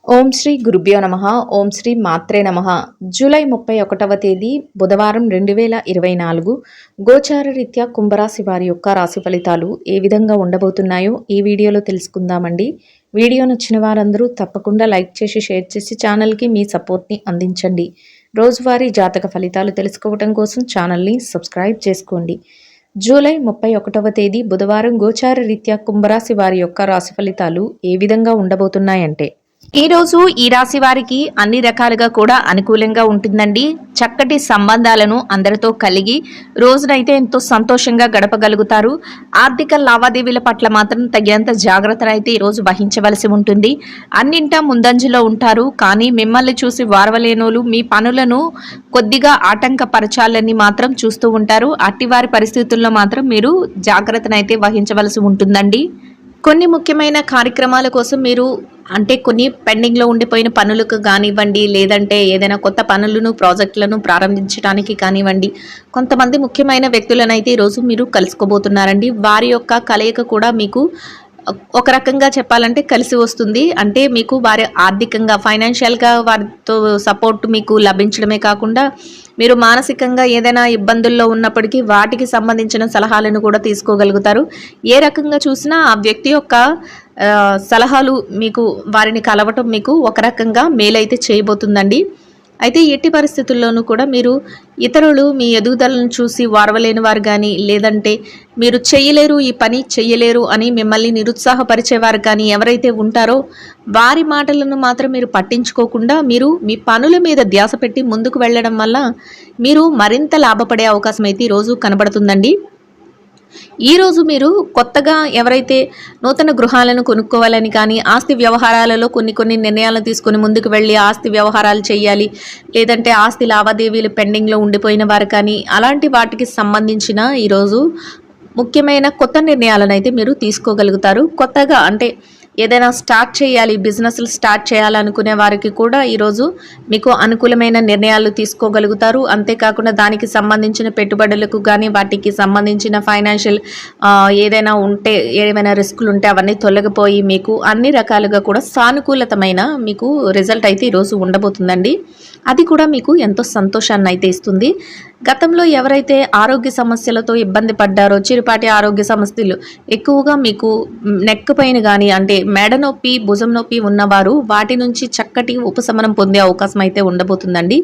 ఓం శ్రీ గురుభ్యో నమః. ఓం శ్రీ మాత్రే నమః. జూలై 31వ తేదీ బుధవారం 2024 గోచార రీత్యా కుంభరాశి వారి యొక్క రాశి ఫలితాలు ఏ విధంగా ఉండబోతున్నాయో ఈ వీడియోలో తెలుసుకుందామండి. వీడియో నచ్చిన వారందరూ తప్పకుండా లైక్ చేసి షేర్ చేసి ఛానల్కి మీ సపోర్ట్ని అందించండి. రోజువారీ జాతక ఫలితాలు తెలుసుకోవడం కోసం ఛానల్ని సబ్స్క్రైబ్ చేసుకోండి. జూలై 31వ తేదీ బుధవారం గోచార రీత్యా కుంభరాశి వారి యొక్క రాశి ఫలితాలు ఏ విధంగా ఉండబోతున్నాయంటే, ఈ రోజు ఈ రాశి వారికి అన్ని రకాలుగా కూడా అనుకూలంగా ఉంటుందండి. చక్కటి సంబంధాలను అందరితో కలిగి రోజునైతే ఎంతో సంతోషంగా గడపగలుగుతారు. ఆర్థిక లావాదేవీల పట్ల మాత్రం తగినంత జాగ్రత్తలు అయితే ఈరోజు వహించవలసి ఉంటుంది. అన్నింటా ముందంజలో ఉంటారు, కానీ మిమ్మల్ని చూసి వారవలేనోలు మీ పనులను కొద్దిగా ఆటంకపరచాలని మాత్రం చూస్తూ ఉంటారు. అట్టివారి పరిస్థితుల్లో మాత్రం మీరు జాగ్రత్తనైతే వహించవలసి ఉంటుందండి. కొన్ని ముఖ్యమైన కార్యక్రమాల కోసం మీరు కొన్ని పెండింగ్లో ఉండిపోయిన పనులకు కానివ్వండి, లేదంటే ఏదైనా కొత్త పనులను ప్రాజెక్టులను ప్రారంభించడానికి కానివ్వండి, కొంతమంది ముఖ్యమైన వ్యక్తులను అయితే ఈరోజు మీరు కలుసుకోబోతున్నారండి. వారి యొక్క కలయిక కూడా మీకు ఒక రకంగా చెప్పాలంటే కలిసి వస్తుంది. అంటే మీకు వారి ఆర్థికంగా ఫైనాన్షియల్గా వారితో సపోర్ట్ మీకు లభించడమే కాకుండా మీరు మానసికంగా ఏదైనా ఇబ్బందుల్లో ఉన్నప్పటికీ వాటికి సంబంధించిన సలహాలను కూడా తీసుకోగలుగుతారు. ఏ రకంగా చూసినా ఆ వ్యక్తి యొక్క సలహాలు మీకు వారిని కలవటం మీకు ఒక రకంగా మేలైతే చేయబోతుందండి. అయితే ఎట్టి పరిస్థితుల్లోనూ కూడా మీరు ఇతరులు మీ ఎదుగుదలను చూసి వారవలేని వారు కానీ, లేదంటే మీరు చేయలేరు, ఈ పని చేయలేరు అని మిమ్మల్ని నిరుత్సాహపరిచేవారు కానీ ఎవరైతే ఉంటారో వారి మాటలను మాత్రం మీరు పట్టించుకోకుండా మీరు మీ పనుల మీద ధ్యాస పెట్టి ముందుకు వెళ్ళడం వల్ల మీరు మరింత లాభపడే అవకాశం అయితే ఈరోజు కనబడుతుందండి. ఈరోజు మీరు కొత్తగా ఎవరైతే నూతన గృహాలను కొనుక్కోవాలని కానీ, ఆస్తి వ్యవహారాలలో కొన్ని నిర్ణయాలను తీసుకొని ముందుకు వెళ్ళి ఆస్తి వ్యవహారాలు చేయాలి, లేదంటే ఆస్తి లావాదేవీలు పెండింగ్లో ఉండిపోయిన వారు కానీ, అలాంటి వాటికి సంబంధించిన ఈరోజు ముఖ్యమైన కొత్త నిర్ణయాలను అయితే మీరు తీసుకోగలుగుతారు. కొత్తగా ఏదైనా స్టార్ట్ చేయాలి, బిజినెస్లు స్టార్ట్ చేయాలనుకునే వారికి కూడా ఈరోజు మీకు అనుకూలమైన నిర్ణయాలు తీసుకోగలుగుతారు. అంతేకాకుండా దానికి సంబంధించిన పెట్టుబడులకు కానీ, వాటికి సంబంధించిన ఫైనాన్షియల్ ఏమైనా రిస్కులు ఉంటే అవన్నీ తొలగిపోయి మీకు అన్ని రకాలుగా కూడా సానుకూలతమైన మీకు రిజల్ట్ అయితే ఈరోజు ఉండబోతుందండి. అది కూడా మీకు ఎంతో సంతోషాన్ని అయితే ఇస్తుంది. గతంలో ఎవరైతే ఆరోగ్య సమస్యలతో ఇబ్బంది పడ్డారో, చిరుపాటి ఆరోగ్య సమస్యలు ఎక్కువగా మీకు నెక్ పైన కానీ, మెడ నొప్పి, భుజం నొప్పి ఉన్నవారు వాటి నుంచి చక్కటి ఉపశమనం పొందే అవకాశం అయితే ఉండబోతుందండి.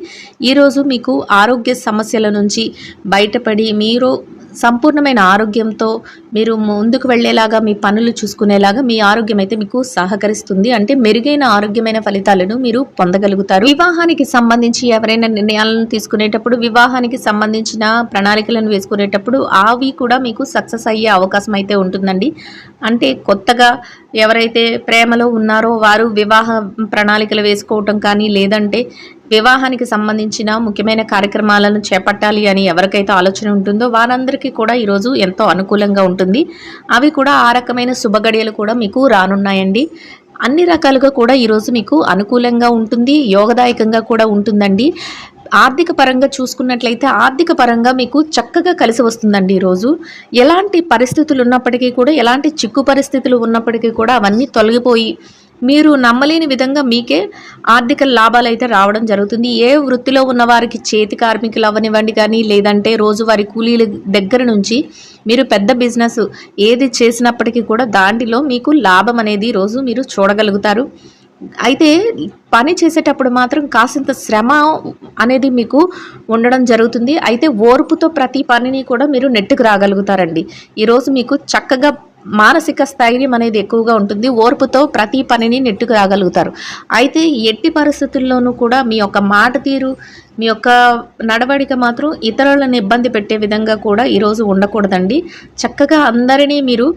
ఈరోజు మీకు ఆరోగ్య సమస్యల నుంచి బయటపడి మీరు సంపూర్ణమైన ఆరోగ్యంతో మీరు ముందుకు వెళ్ళేలాగా, మీ పనులు చూసుకునేలాగా మీ ఆరోగ్యం అయితే మీకు సహకరిస్తుంది. మెరుగైన ఆరోగ్యమైన ఫలితాలను మీరు పొందగలుగుతారు. వివాహానికి సంబంధించి ఎవరైనా నిర్ణయాలను తీసుకునేటప్పుడు, వివాహానికి సంబంధించిన ప్రణాళికలను వేసుకునేటప్పుడు అవి కూడా మీకు సక్సెస్ అయ్యే అవకాశం అయితే ఉంటుందండి. కొత్తగా ఎవరైతే ప్రేమలో ఉన్నారో వారు వివాహ ప్రణాళికలు వేసుకోవటం కానీ, లేదంటే వివాహానికి సంబంధించిన ముఖ్యమైన కార్యక్రమాలను చేపట్టాలి అని ఎవరికైతే ఆలోచన ఉంటుందో వారందరికీ కూడా ఈరోజు ఎంతో అనుకూలంగా ఉంటుంది. అవి కూడా ఆ రకమైన శుభగడియలు కూడా మీకు రానున్నాయండి. అన్ని రకాలుగా కూడా ఈరోజు మీకు అనుకూలంగా ఉంటుంది, యోగదాయకంగా కూడా ఉంటుందండి. ఆర్థిక పరంగా చూసుకున్నట్లయితే ఆర్థిక పరంగా మీకు చక్కగా కలిసి వస్తుందండి. ఈరోజు ఎలాంటి పరిస్థితులు ఉన్నప్పటికీ కూడా, ఎలాంటి చిక్కు పరిస్థితులు ఉన్నప్పటికీ కూడా అవన్నీ తొలగిపోయి మీరు నమ్మలేని విధంగా మీకే ఆర్థిక లాభాలు అయితే రావడం జరుగుతుంది. ఏ వృత్తిలో ఉన్న వారికి, చేతి కార్మికులు అవనివ్వండి కానీ, లేదంటే రోజువారీ కూలీల దగ్గర నుంచి మీరు పెద్ద బిజినెస్ ఏది చేసినప్పటికీ కూడా దాంట్లో మీకు లాభం అనేది రోజు మీరు చూడగలుగుతారు. అయితే పని చేసేటప్పుడు మాత్రం కాసింత శ్రమ అనేది మీకు ఉండడం జరుగుతుంది. అయితే ఓర్పుతో ప్రతి పనిని కూడా మీరు నెట్టుకు రాగలుగుతారండి. ఈరోజు మీకు చక్కగా మానసిక స్థైర్యం అనేది ఎక్కువగా ఉంటుంది. ఓర్పుతో ప్రతి పనిని నెట్టుకు రాగలుగుతారు. అయితే ఎట్టి పరిస్థితుల్లోనూ కూడా మీ యొక్క మాట తీరు, మీ యొక్క నడవడిక మాత్రం ఇతరులను ఇబ్బంది పెట్టే విధంగా కూడా ఈరోజు ఉండకూడదండి. చక్కగా అందరినీ మీరు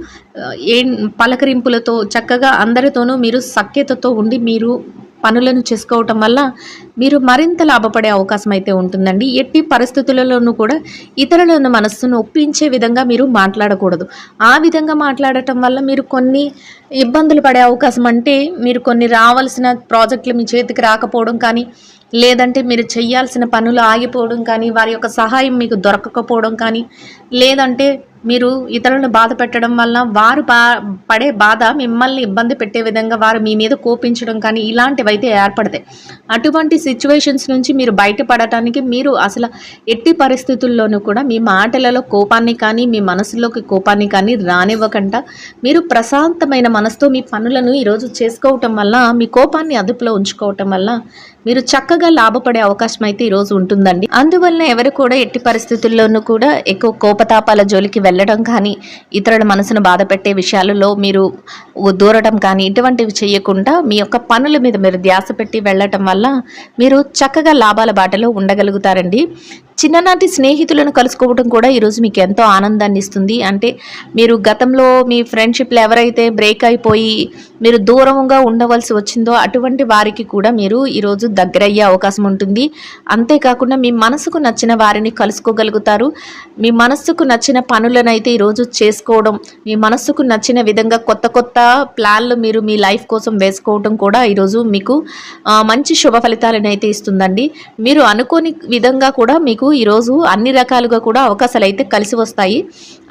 పలకరింపులతో చక్కగా అందరితోనూ మీరు సఖ్యతతో ఉండి మీరు పనులను చేసుకోవటం వల్ల మీరు మరింత లాభపడే అవకాశం అయితే ఉంటుందండి. ఎట్టి పరిస్థితులలోనూ కూడా ఇతరుల మనస్సును ఒప్పించే విధంగా మీరు మాట్లాడకూడదు. ఆ విధంగా మాట్లాడటం వల్ల మీరు కొన్ని ఇబ్బందులు పడే అవకాశం, అంటే మీరు కొన్ని రావాల్సిన ప్రాజెక్టులు మీ చేతికి రాకపోవడం కానీ, లేదంటే మీరు చేయాల్సిన పనులు ఆగిపోవడం కానీ, వారి యొక్క సహాయం మీకు దొరకకపోవడం కానీ, లేదంటే మీరు ఇతరులను బాధ పెట్టడం వల్ల వారు పడే బాధ మిమ్మల్ని ఇబ్బంది పెట్టే విధంగా వారు మీ మీద కోపించడం కానీ ఇలాంటివైతే ఏర్పడతాయి. అటువంటి సిచ్యువేషన్స్ నుంచి మీరు బయటపడటానికి మీరు అసలు ఎట్టి పరిస్థితుల్లోనూ కూడా మీ మాటలలో కోపాన్ని కానీ, మీ మనసులోకి కోపాన్ని కానీ రానివ్వకుండా మీరు ప్రశాంతమైన మనసుతో మీ పనులను ఈరోజు చేసుకోవటం వల్ల, మీ కోపాన్ని అదుపులో ఉంచుకోవటం వల్ల మీరు చక్కగా లాభపడే అవకాశం అయితే ఈరోజు ఉంటుందండి. అందువల్ల ఎవరు కూడా ఎట్టి పరిస్థితుల్లోనూ కూడా ఎక్కువ కోపతాపాల జోలికి వెళ్ళడం కానీ, ఇతరుల మనసును బాధ పెట్టే విషయాలలో మీరు దూరడం కానీ ఇటువంటివి చేయకుండా మీ యొక్క పనుల మీద మీరు ధ్యాస పెట్టి వెళ్ళటం వల్ల మీరు చక్కగా లాభాల బాటలో ఉండగలుగుతారండి. చిన్ననాటి స్నేహితులను కలుసుకోవడం కూడా ఈరోజు మీకు ఎంతో ఆనందాన్ని ఇస్తుంది. అంటే మీరు గతంలో మీ ఫ్రెండ్షిప్లు ఎవరైతే బ్రేక్ అయిపోయి మీరు దూరంగా ఉండవలసి వచ్చిందో అటువంటి వారికి కూడా మీరు ఈరోజు దగ్గరయ్యే అవకాశం ఉంటుంది. అంతేకాకుండా మీ మనసుకు నచ్చిన వారిని కలుసుకోగలుగుతారు. మీ మనస్సుకు నచ్చిన పనులనైతే ఈరోజు చేసుకోవడం, మీ మనస్సుకు నచ్చిన విధంగా కొత్త కొత్త ప్లాన్లు మీరు మీ లైఫ్ కోసం వేసుకోవడం కూడా ఈరోజు మీకు మంచి శుభ ఫలితాలను అయితే ఇస్తుందండి. మీరు అనుకోని విధంగా కూడా మీకు ఈరోజు అన్ని రకాలుగా కూడా అవకాశాలు అయితే కలిసి వస్తాయి.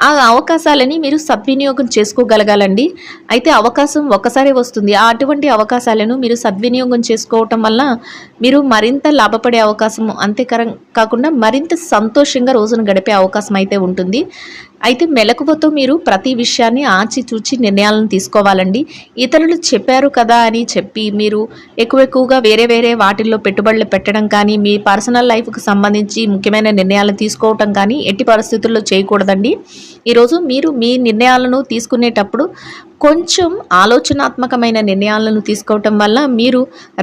ఆ అవకాశాలని మీరు సద్వినియోగం చేసుకోగలగాలండి. అయితే అవకాశం ఒక్కసారి వస్తుంది. అటువంటి అవకాశాలను మీరు సద్వినియోగం చేసుకోవటం వల్ల మీరు మరింత లాభపడే అవకాశం, కాకుండా మరింత సంతోషంగా రోజును గడిపే అవకాశం అయితే ఉంటుంది. అయితే మెలకువతో మీరు ప్రతి విషయాన్ని ఆచితూచి నిర్ణయాలను తీసుకోవాలండి. ఇతరులు చెప్పారు కదా అని చెప్పి మీరు ఎక్కువగా వేరే వాటిల్లో పెట్టుబడులు పెట్టడం కానీ, మీ పర్సనల్ లైఫ్కి సంబంధించి ముఖ్యమైన నిర్ణయాలు తీసుకోవటం కానీ ఎట్టి పరిస్థితుల్లో చేయకూడదండి. ఈరోజు మీరు మీ నిర్ణయాలను తీసుకునేటప్పుడు కొంచెం ఆలోచనాత్మకమైన నిర్ణయాలను తీసుకోవటం వల్ల మీరు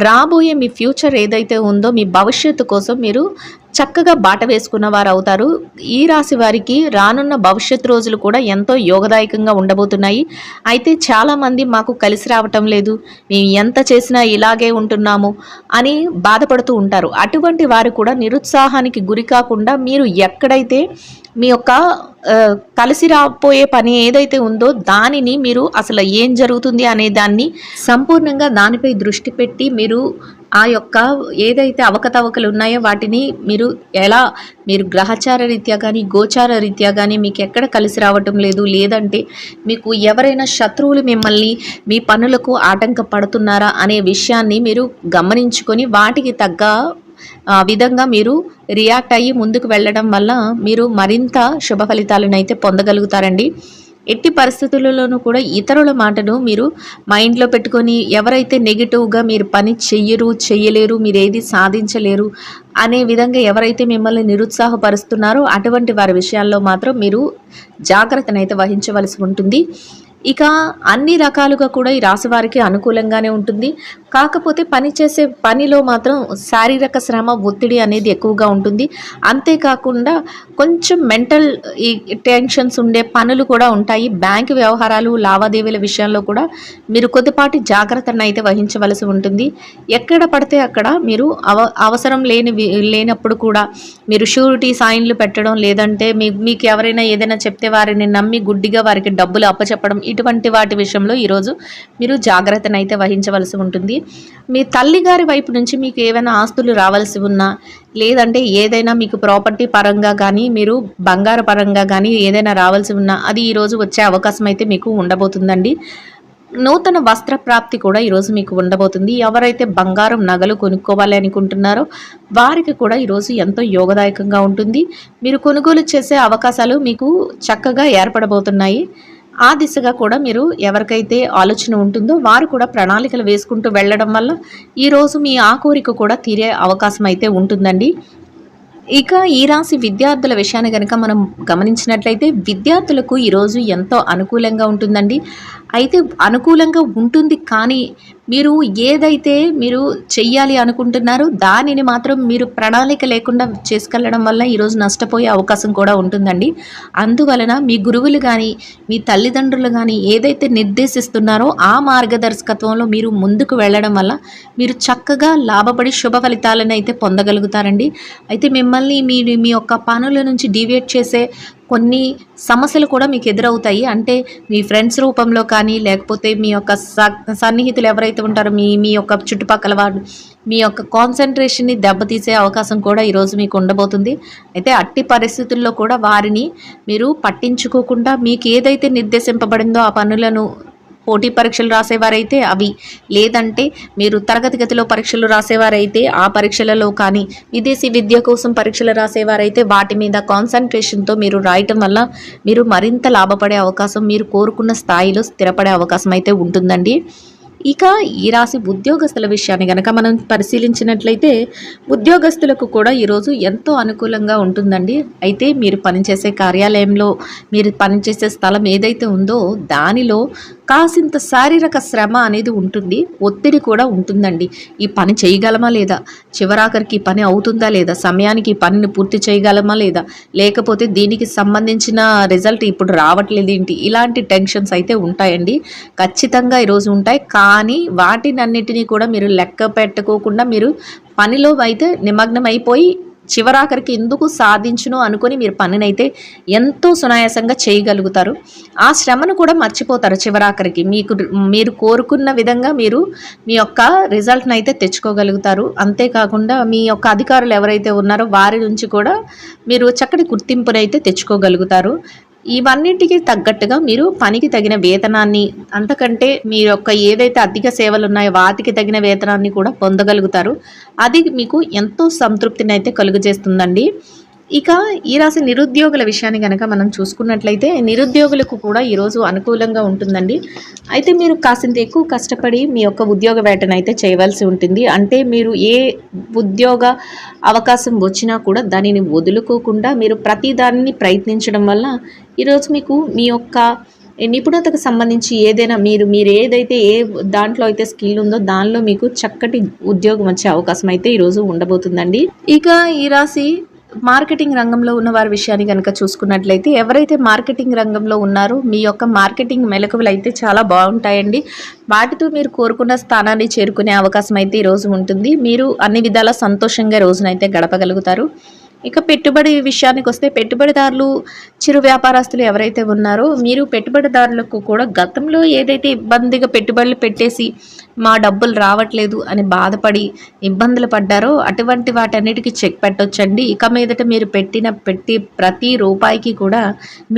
రాబోయే మీ ఫ్యూచర్ ఏదైతే ఉందో మీ భవిష్యత్తు కోసం మీరు చక్కగా బాట వేసుకున్న వారు అవుతారు. ఈ రాశి వారికి రానున్న భవిష్యత్ రోజులు కూడా ఎంతో యోగదాయకంగా ఉండబోతున్నాయి. అయితే చాలామంది మాకు కలిసి రావటం లేదు, మేము ఎంత చేసినా ఇలాగే ఉంటున్నాము అని బాధపడుతూ ఉంటారు. అటువంటి వారు కూడా నిరుత్సాహానికి గురి కాకుండా మీరు ఎక్కడైతే మీ యొక్క కలిసి రాపోయే పని ఏదైతే ఉందో దానిని మీరు అసలు ఏం జరుగుతుంది అనే దాన్ని సంపూర్ణంగా దానిపై దృష్టి పెట్టి మీరు ఆ యొక్క ఏదైతే అవకతవకలు ఉన్నాయో వాటిని మీరు గ్రహచార రీత్యా కానీ, గోచార రీత్యా కానీ మీకు ఎక్కడ కలిసి రావటం లేదు, లేదంటే మీకు ఎవరైనా శత్రువులు మిమ్మల్ని మీ పనులకు ఆటంకపడుతున్నారా అనే విషయాన్ని మీరు గమనించుకొని వాటికి తగ్గ విధంగా మీరు రియాక్ట్ అయ్యి ముందుకు వెళ్ళడం వల్ల మీరు మరింత శుభ ఫలితాలను అయితే పొందగలుగుతారండి. ఎట్టి పరిస్థితులలోనూ కూడా ఇతరుల మాటను మీరు మైండ్లో పెట్టుకొని ఎవరైతే నెగిటివ్గా మీరు పని చెయ్యలేరు, మీరు ఏది సాధించలేరు అనే విధంగా ఎవరైతే మిమ్మల్ని నిరుత్సాహపరుస్తున్నారో అటువంటి వారి విషయాల్లో మాత్రం మీరు జాగ్రత్తనైతే వహించవలసి ఉంటుంది. ఇక అన్ని రకాలుగా కూడా ఈ రాశి వారికి అనుకూలంగానే ఉంటుంది. కాకపోతే పనిచేసే పనిలో మాత్రం శారీరక శ్రమ, ఒత్తిడి అనేది ఎక్కువగా ఉంటుంది. అంతేకాకుండా కొంచెం మెంటల్ టెన్షన్స్ ఉండే పనులు కూడా ఉంటాయి. బ్యాంకు వ్యవహారాలు, లావాదేవీల విషయంలో కూడా మీరు కొద్దిపాటి జాగ్రత్తను అయితే వహించవలసి ఉంటుంది. ఎక్కడ పడితే అక్కడ మీరు అవసరం లేనప్పుడు కూడా మీరు షూరిటీ సైన్లు పెట్టడం, లేదంటే మీకు ఎవరైనా ఏదైనా చెప్తే వారిని నమ్మి గుడ్డిగా వారికి డబ్బులు అప్పచెప్పడం, ఇటువంటి వాటి విషయంలో ఈరోజు మీరు జాగ్రత్తనైతే వహించవలసి ఉంటుంది. మీ తల్లిగారి వైపు నుంచి మీకు ఏవైనా ఆస్తులు రావాల్సి ఉన్నా, లేదంటే ఏదైనా మీకు ప్రాపర్టీ పరంగా కానీ, మీరు బంగారు పరంగా కానీ ఏదైనా రావాల్సి ఉన్నా అది ఈరోజు వచ్చే అవకాశం అయితే మీకు ఉండబోతుందండి. నూతన వస్త్ర ప్రాప్తి కూడా ఈరోజు మీకు ఉండబోతుంది. ఎవరైతే బంగారం నగలు కొనుక్కోవాలి అనుకుంటున్నారో వారికి కూడా ఈరోజు ఎంతో యోగదాయకంగా ఉంటుంది. మీరు కొనుగోలు చేసే అవకాశాలు మీకు చక్కగా ఏర్పడబోతున్నాయి. ఆ దిశగా కూడా మీరు ఎవరికైతే ఆలోచన ఉంటుందో వారు కూడా ప్రణాళికలు వేసుకుంటూ వెళ్ళడం వల్ల ఈరోజు మీ ఆ కోరిక కూడా తీరే అవకాశం అయితే ఉంటుందండి. ఇక ఈ రాశి విద్యార్థుల విషయాన్ని కనుక మనం గమనించినట్లయితే విద్యార్థులకు ఈరోజు ఎంతో అనుకూలంగా ఉంటుందండి. అయితే అనుకూలంగా ఉంటుంది, కానీ మీరు ఏదైతే మీరు చెయ్యాలి అనుకుంటున్నారో దానిని మాత్రం మీరు ప్రణాళిక లేకుండా చేసుకెళ్ళడం వల్ల ఈరోజు నష్టపోయే అవకాశం కూడా ఉంటుందండి. అందువలన మీ గురువులు కానీ, మీ తల్లిదండ్రులు కానీ ఏదైతే నిర్దేశిస్తున్నారో ఆ మార్గదర్శకత్వంలో మీరు ముందుకు వెళ్ళడం వల్ల మీరు చక్కగా లాభపడి శుభ ఫలితాలను అయితే పొందగలుగుతారండి. అయితే మిమ్మల్ని మీ యొక్క పనుల నుంచి డీవియేట్ చేసే కొన్ని సమస్యలు కూడా మీకు ఎదురవుతాయి. అంటే మీ ఫ్రెండ్స్ రూపంలో కానీ, లేకపోతే మీ యొక్క సన్నిహితులు ఎవరైతే ఉంటారో మీ యొక్క చుట్టుపక్కల వాళ్ళు మీ యొక్క కాన్సన్ట్రేషన్ని దెబ్బతీసే అవకాశం కూడా ఈరోజు మీకు ఉండబోతుంది. అయితే అట్టి పరిస్థితుల్లో కూడా వారిని మీరు పట్టించుకోకుండా మీకు ఏదైతే నిర్దేశింపబడిందో ఆ పనులను పోటీ పరీక్షలు రాసేవారైతే అవి, లేదంటే మీరు తరగతి గతిలో పరీక్షలు రాసేవారైతే ఆ పరీక్షలలో కానీ, విదేశీ విద్య కోసం పరీక్షలు రాసేవారైతే వాటి మీద కాన్సన్ట్రేషన్తో మీరు రాయటం వల్ల మీరు మరింత లాభపడే అవకాశం, మీరు కోరుకున్న స్థాయిలో స్థిరపడే అవకాశం అయితే ఉంటుందండి. ఇక ఈ రాశి ఉద్యోగస్తుల విషయాన్ని గనక మనం పరిశీలించినట్లయితే ఉద్యోగస్తులకు కూడా ఈరోజు ఎంతో అనుకూలంగా ఉంటుందండి. అయితే మీరు పనిచేసే కార్యాలయంలో, మీరు పనిచేసే స్థలం ఏదైతే ఉందో దానిలో కాసింత శారీరక శ్రమ అనేది ఉంటుంది, ఒత్తిడి కూడా ఉంటుందండి. ఈ పని చేయగలమా లేదా, చివరాఖరికి ఈ పని అవుతుందా లేదా, సమయానికి ఈ పనిని పూర్తి చేయగలమా లేదా, లేకపోతే దీనికి సంబంధించిన రిజల్ట్ ఇప్పుడు రావట్లేదు ఏంటి, ఇలాంటి టెన్షన్స్ అయితే ఉంటాయండి. ఖచ్చితంగా ఈరోజు ఉంటాయి. కానీ వాటినన్నిటినీ కూడా మీరు లెక్క పెట్టుకోకుండా మీరు పనిలో అయితే నిమగ్నం అయిపోయి చివరాఖరికి ఎందుకు సాధించును అనుకొని మీరు పనినైతే ఎంతో సునాయాసంగా చేయగలుగుతారు. ఆ శ్రమను కూడా మర్చిపోతారు చివరాఖరికి. మీరు కోరుకున్న విధంగా మీరు మీ యొక్క రిజల్ట్ని అయితే తెచ్చుకోగలుగుతారు. అంతేకాకుండా మీ యొక్క అధికారులు ఎవరైతే ఉన్నారో వారి నుంచి కూడా మీరు చక్కటి గుర్తింపునైతే తెచ్చుకోగలుగుతారు. ఇవన్నింటికి తగ్గట్టుగా మీరు పనికి తగిన వేతనాన్ని, అంతకంటే మీ యొక్క ఏదైతే అధిక సేవలు ఉన్నాయో వాటికి తగిన వేతనాన్ని కూడా పొందగలుగుతారు. అది మీకు ఎంతో సంతృప్తిని అయితే కలుగజేస్తుందండి. ఇక ఈ రాశి నిరుద్యోగుల విషయాన్ని కనుక మనం చూసుకున్నట్లయితే నిరుద్యోగులకు కూడా ఈరోజు అనుకూలంగా ఉంటుందండి. అయితే మీరు కాసింత ఎక్కువ కష్టపడి మీ యొక్క ఉద్యోగ వేటనైతే చేయవలసి ఉంటుంది. అంటే మీరు ఏ ఉద్యోగ అవకాశం వచ్చినా కూడా దానిని వదులుకోకుండా మీరు ప్రతి దానిని ప్రయత్నించడం వల్ల ఈరోజు మీకు మీ యొక్క నిపుణతకు సంబంధించి ఏదైనా మీరు ఏదైతే ఏ దాంట్లో అయితే స్కిల్ ఉందో దానిలో మీకు చక్కటి ఉద్యోగం వచ్చే అవకాశం అయితే ఈరోజు ఉండబోతుందండి. ఇక ఈ రాశి మార్కెటింగ్ రంగంలో ఉన్న వారి విషయాన్ని కనుక చూసుకున్నట్లయితే ఎవరైతే మార్కెటింగ్ రంగంలో ఉన్నారో మీ యొక్క మార్కెటింగ్ మెలకువలు అయితే చాలా బాగుంటాయండి. వాటితో మీరు కోరుకున్న స్థానాన్ని చేరుకునే అవకాశం అయితే ఈరోజు ఉంటుంది. మీరు అన్ని విధాల సంతోషంగా రోజునైతే గడపగలుగుతారు. ఇక పెట్టుబడి విషయానికి వస్తే పెట్టుబడిదారులు, చిరు వ్యాపారస్తులు ఎవరైతే ఉన్నారో మీరు పెట్టుబడిదారులకు కూడా గతంలో ఏదైతే ఇబ్బందిగా పెట్టుబడులు పెట్టేసి మా డబ్బులు రావట్లేదు అని బాధపడి ఇబ్బందులు పడ్డారో అటువంటి వాటన్నిటికీ చెక్ పెట్టొచ్చండి. ఇక మీదట మీరు పెట్టి ప్రతి రూపాయికి కూడా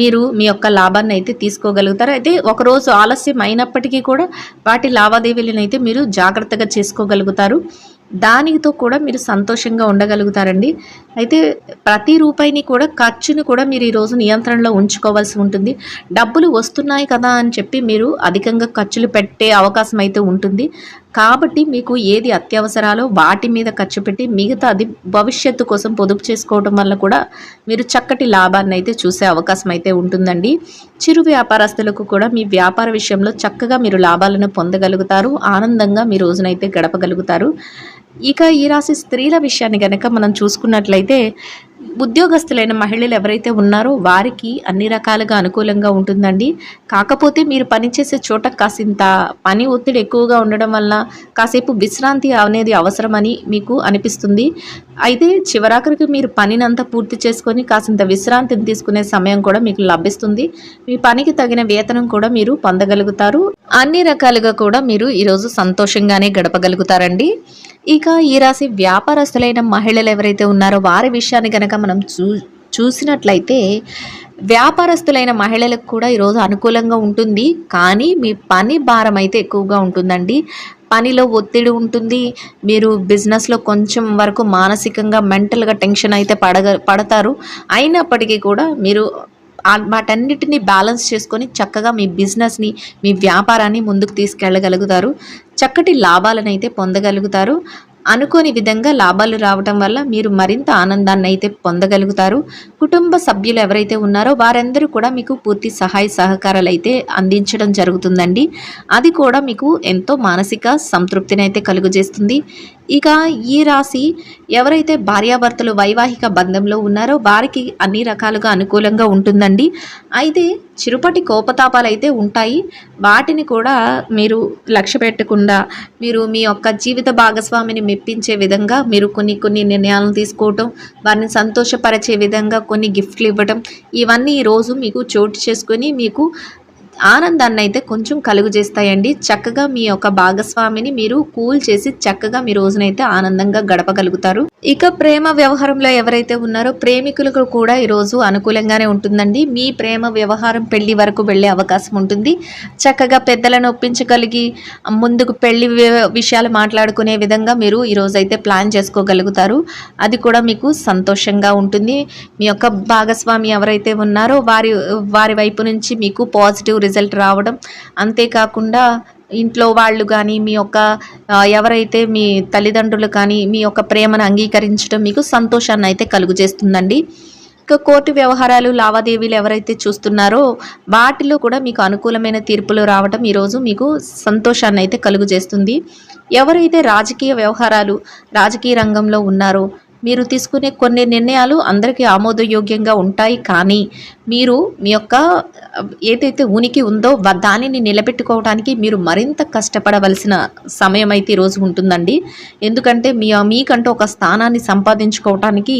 మీరు మీ యొక్క లాభాన్ని అయితే తీసుకోగలుగుతారు. అయితే ఒకరోజు ఆలస్యం అయినప్పటికీ కూడా వాటి లావాదేవీలను అయితే మీరు జాగ్రత్తగా చేసుకోగలుగుతారు. దానితో కూడా మీరు సంతోషంగా ఉండగలుగుతారండి. అయితే ప్రతి రూపాయిని కూడా ఖర్చుని కూడా మీరు ఈరోజు నియంత్రణలో ఉంచుకోవాల్సి ఉంటుంది. డబ్బులు వస్తున్నాయి కదా అని చెప్పి మీరు అధికంగా ఖర్చులు పెట్టే అవకాశం అయితే ఉంటుంది. కాబట్టి మీకు ఏది అత్యవసరాలో వాటి మీద ఖర్చు పెట్టి మిగతాది భవిష్యత్తు కోసం పొదుపు చేసుకోవడం వల్ల కూడా మీరు చక్కటి లాభాన్ని అయితే చూసే అవకాశం అయితే ఉంటుందండి. చిరు వ్యాపారస్తులకు కూడా మీ వ్యాపార విషయంలో చక్కగా మీరు లాభాలను పొందగలుగుతారు. ఆనందంగా మీ రోజునైతే గడపగలుగుతారు. ఇక ఈ రాశి స్త్రీల విషయాన్ని కనుక మనం చూసుకున్నట్లయితే ఉద్యోగస్తులైన మహిళలు ఎవరైతే ఉన్నారో వారికి అన్ని రకాలుగా అనుకూలంగా ఉంటుందండి. కాకపోతే మీరు పనిచేసే చోట కాసింత పని ఒత్తిడి ఎక్కువగా ఉండడం వల్ల కాసేపు విశ్రాంతి అనేది అవసరమని మీకు అనిపిస్తుంది. అయితే చివరాఖరికి మీరు పనినంతా పూర్తి చేసుకొని కాసింత విశ్రాంతిని తీసుకునే సమయం కూడా మీకు లభిస్తుంది. మీ పనికి తగిన వేతనం కూడా మీరు పొందగలుగుతారు. అన్ని రకాలుగా కూడా మీరు ఈరోజు సంతోషంగానే గడపగలుగుతారండి. ఇక ఈ రాశి వ్యాపారస్తులైన మహిళలు ఎవరైతే ఉన్నారో వారి విషయాన్ని కనుక మనం చూసినట్లయితే వ్యాపారస్తులైన మహిళలకు కూడా ఈరోజు అనుకూలంగా ఉంటుంది. కానీ మీ పని భారం అయితే ఎక్కువగా ఉంటుందండి. పనిలో ఒత్తిడి ఉంటుంది. మీరు బిజినెస్లో కొంచెం వరకు మానసికంగా మెంటల్గా టెన్షన్ అయితే పడతారు. అయినప్పటికీ కూడా మీరు వాటన్నిటిని బ్యాలెన్స్ చేసుకొని చక్కగా మీ బిజినెస్ని, మీ వ్యాపారాన్ని ముందుకు తీసుకెళ్ళగలుగుతారు. చక్కటి లాభాలను అయితే పొందగలుగుతారు. అనుకోని విధంగా లాభాలు రావటం వల్ల మీరు మరింత ఆనందాన్ని అయితే పొందగలుగుతారు. కుటుంబ సభ్యులు ఎవరైతే ఉన్నారో వారందరూ కూడా మీకు పూర్తి సహాయ సహకారాలు అయితే అందించడం జరుగుతుందండి. అది కూడా మీకు ఎంతో మానసిక సంతృప్తిని అయితే కలుగజేస్తుంది. ఇక ఈ రాశి ఎవరైతే భార్యాభర్తలు వైవాహిక బంధంలో ఉన్నారో వారికి అన్ని రకాలుగా అనుకూలంగా ఉంటుందండి. అయితే చిరుపటి కోపతాపాలు అయితే ఉంటాయి. వాటిని కూడా మీరు లక్ష్య పెట్టకుండా మీరు మీ యొక్క జీవిత భాగస్వామిని మెప్పించే విధంగా మీరు కొన్ని నిర్ణయాలను తీసుకోవటం, వారిని సంతోషపరిచే విధంగా కొన్ని గిఫ్ట్లు ఇవ్వటం, ఇవన్నీ ఈరోజు మీకు చోటు చేసుకొని మీకు ఆనందాన్ని అయితే కొంచెం కలుగజేస్తాయండి. చక్కగా మీ యొక్క భాగస్వామిని మీరు కూల్ చేసి చక్కగా మీ రోజునైతే ఆనందంగా గడపగలుగుతారు. ఇక ప్రేమ వ్యవహారంలో ఎవరైతే ఉన్నారో ప్రేమికులకు కూడా ఈరోజు అనుకూలంగానే ఉంటుందండి. మీ ప్రేమ వ్యవహారం పెళ్లి వరకు వెళ్ళే అవకాశం ఉంటుంది. చక్కగా పెద్దలను ఒప్పించగలిగి ముందుకు పెళ్లి విషయాలు మాట్లాడుకునే విధంగా మీరు ఈరోజైతే ప్లాన్ చేసుకోగలుగుతారు. అది కూడా మీకు సంతోషంగా ఉంటుంది. మీ యొక్క భాగస్వామి ఎవరైతే ఉన్నారో వారి వైపు నుంచి మీకు పాజిటివ్ రిజల్ట్ రావడం, అంతేకాకుండా ఇంట్లో వాళ్ళు కానీ మీ యొక్క ఎవరైతే మీ తల్లిదండ్రులు కానీ మీ యొక్క ప్రేమను అంగీకరించడం మీకు సంతోషాన్ని అయితే కలుగజేస్తుందండి. ఇక కోర్టు వ్యవహారాలు లావాదేవీలు ఎవరైతే చూస్తున్నారో వాటిలో కూడా మీకు అనుకూలమైన తీర్పులు రావడం ఈరోజు మీకు సంతోషాన్ని అయితే కలుగజేస్తుంది. ఎవరైతే రాజకీయ వ్యవహారాలు రాజకీయ రంగంలో ఉన్నారో మీరు తీసుకునే కొన్ని నిర్ణయాలు అందరికీ ఆమోదయోగ్యంగా ఉంటాయి. కానీ మీరు మీ యొక్క ఏదైతే ఉనికి ఉందో దానిని నిలబెట్టుకోవడానికి మీరు మరింత కష్టపడవలసిన సమయం అయితే ఈరోజు ఉంటుందండి. ఎందుకంటే మీకంటూ ఒక స్థానాన్ని సంపాదించుకోవటానికి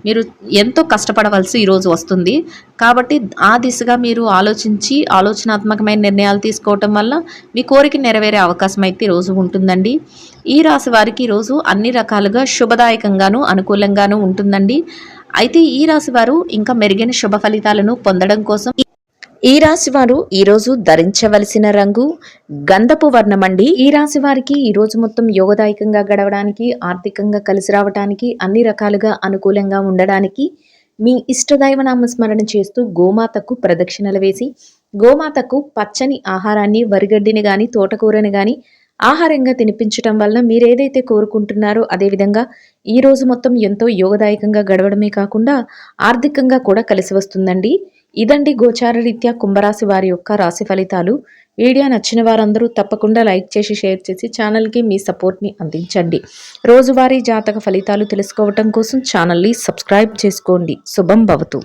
మీరు ఎంతో కష్టపడవలసి ఈరోజు వస్తుంది. కాబట్టి ఆ దిశగా మీరు ఆలోచించి ఆలోచనాత్మకమైన నిర్ణయాలు తీసుకోవటం వల్ల మీ కోరిక నెరవేరే అవకాశం అయితే ఈరోజు ఉంటుందండి. ఈ రాశి వారికి ఈరోజు అన్ని రకాలుగా శుభదాయకంగాను అనుకూలంగాను ఉంటుందండి. అయితే ఈ రాశి వారు ఇంకా మెరుగైన శుభ ఫలితాలను పొందడం కోసం ఈ రాశి వారు ఈరోజు ధరించవలసిన రంగు గంధపు వర్ణం అండి. ఈ రాశి వారికి ఈ రోజు మొత్తం యోగదాయకంగా గడవడానికి, ఆర్థికంగా కలిసి రావడానికి, అన్ని రకాలుగా అనుకూలంగా ఉండడానికి మీ ఇష్టదైవ నామస్మరణ చేస్తూ గోమాతకు ప్రదక్షిణలు వేసి గోమాతకు పచ్చని ఆహారాన్ని, వరిగడ్డిని గాని తోటకూరని గాని ఆహారంగా తినిపించటం వల్ల మీరు ఏదైతే కోరుకుంటున్నారో అదేవిధంగా ఈ రోజు మొత్తం ఎంతో యోగదాయకంగా గడవడమే కాకుండా ఆర్థికంగా కూడా కలిసి వస్తుందండి. ఇదండి గోచార రీత్యా కుంభరాశి వారి యొక్క రాశి ఫలితాలు. వీడియో నచ్చిన వారందరూ తప్పకుండా లైక్ చేసి షేర్ చేసి ఛానల్కి మీ సపోర్ట్ని అందించండి. రోజువారీ జాతక ఫలితాలు తెలుసుకోవటం కోసం ఛానల్ని సబ్స్క్రైబ్ చేసుకోండి. శుభం భవతు.